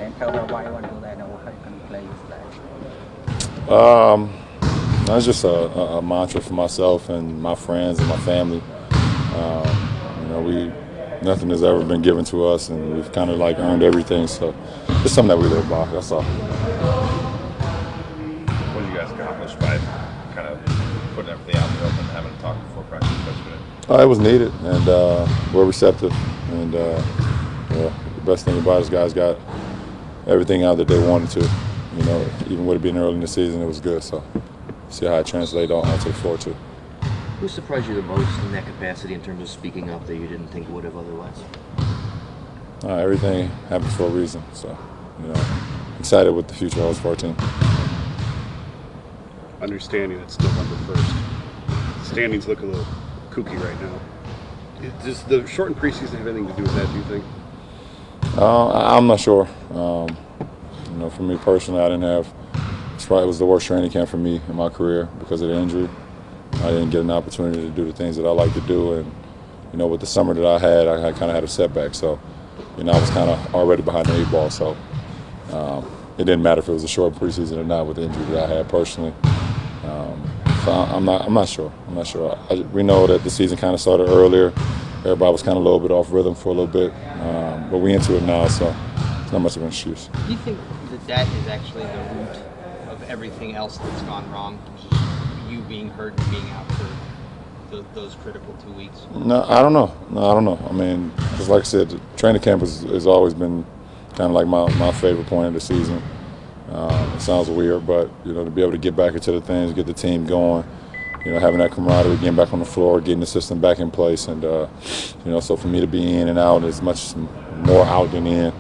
Can you tell her why you want to do that and how you can play with that? That's just a mantra for myself and my friends and my family. Nothing has ever been given to us, and we've kind of like earned everything. So it's something that we live by. That's all. What did you guys accomplish by kind of putting everything out in the open and having a talk before practice yesterday? It was needed, and we're receptive. And the best thing about it is guys got everything out that they wanted to. Even with it being early in the season, it was good. So see how it translates onto the floor too. Who surprised you the most in that capacity in terms of speaking up that you didn't think would have otherwise? Everything happens for a reason. So, excited what the future holds for our team. Understanding it's November 1st. Standings look a little kooky right now. Does the shortened preseason have anything to do with that, do you think? I'm not sure. For me personally, it was the worst training camp for me in my career because of the injury. I didn't get an opportunity to do the things that I like to do, and with the summer that I kind of had a setback. So, I was kind of already behind the 8 ball. So, it didn't matter if it was a short preseason or not with the injury that I had personally. So I'm not sure. We know that the season kind of started earlier. Everybody was kind of a little bit off rhythm for a little bit, but we into it now, so it's not much of an excuse. Do you think that is actually the root of everything else that's gone wrong? You being hurt and being out for those critical 2 weeks? No, I don't know. I mean, just like I said, the training camp has always been kind of like my favorite point of the season. It sounds weird, but to be able to get back into the things, get the team going, having that camaraderie, getting back on the floor, getting the system back in place, and so for me to be in and out is much more out than in.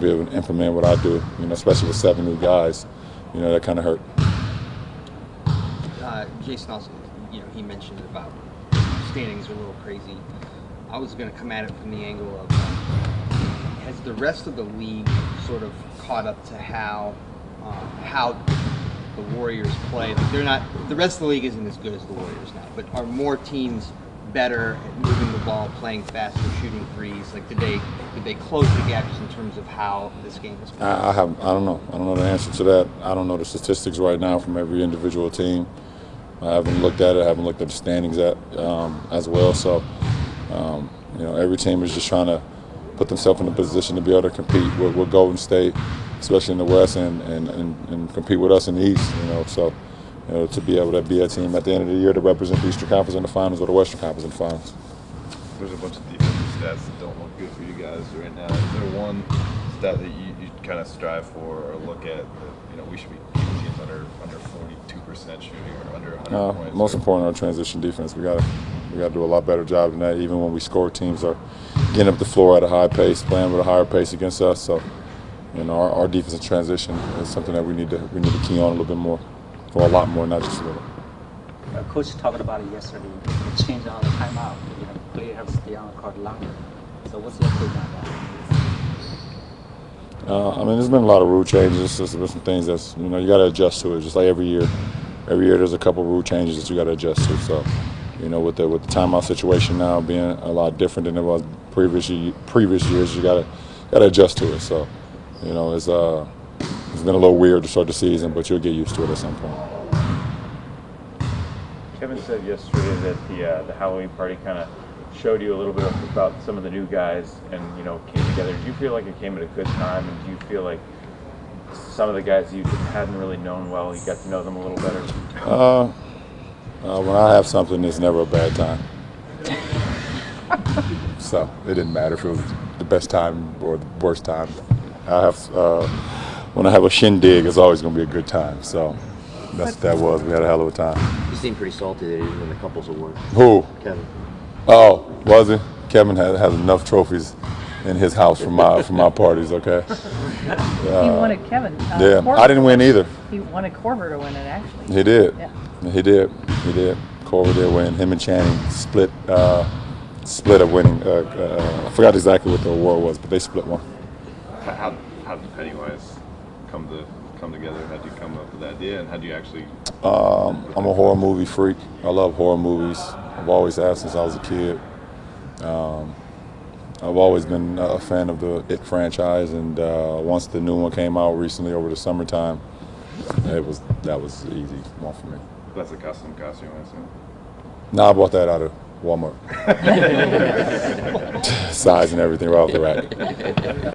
Be able to implement what I do, especially with 7 new guys, that kind of hurt. Jason also, he mentioned about standings are a little crazy. I was going to come at it from the angle of has the rest of the league sort of caught up to how the Warriors play? Like they're not. The rest of the league isn't as good as the Warriors now, but are more teams better at moving the ball, playing faster, shooting threes? Like did they close the gap just in terms of how this game was played? I don't know. I don't know the answer to that. I don't know the statistics right now from every individual team. I haven't looked at it. I haven't looked at the standings as well. So, every team is just trying to put themselves in a position to be able to compete with Golden State, especially in the West, and compete with us in the East. So to be able to be a team at the end of the year to represent the Eastern Conference in the Finals or the Western Conference in the Finals. There's a bunch of defensive stats that don't look good for you guys right now. Is there one stat that you kind of strive for or look at that we should be keeping teams under 42% shooting or under 100 points? Most important, our transition defense. We got to do a lot better job than that. Even when we score, teams are getting up the floor at a high pace, playing with a higher pace against us. So, our defensive transition is something that we need to key on a little bit more, or a lot more, not just a little. Coach talked about it yesterday. It changed all the timeout. Players have to stay on the court longer. So what's your take on that? There's been a lot of rule changes. There's been some things that's you got to adjust to it. Just like every year, there's a couple rule changes that you got to adjust to. So, with the timeout situation now being a lot different than it was previous years, you got to adjust to it. So, it's been a little weird to start the season, but you'll get used to it at some point. Kevin said yesterday that the Halloween party kind of showed you a little bit about some of the new guys and came together. Do you feel like it came at a good time, and do you feel like some of the guys you hadn't really known well, you got to know them a little better? When I have something, it's never a bad time. So it didn't matter if it was the best time or the worst time. When I have a shindig, it's always going to be a good time. So we had a hell of a time. You seem pretty salty that he didn't win the couples award. Who? Kevin. Oh, was he? Kevin has enough trophies in his house for my parties. Okay. He wanted Kevin. Corver I didn't win either. He wanted Corver to win it, actually. He did. Yeah. He did. Corver did win. Him and Channing split a winning. I forgot exactly what the award was, but they split one. How did Pennywise come together? How did you come up with the idea, and how do you actually? I'm a horror movie freak. I love horror movies. I've always have since I was a kid. I've always been a fan of the It franchise, and once the new one came out recently over the summertime, that was an easy one for me. That's a custom costume, I assume. Now I bought that out of Walmart. Size and everything right off the rack.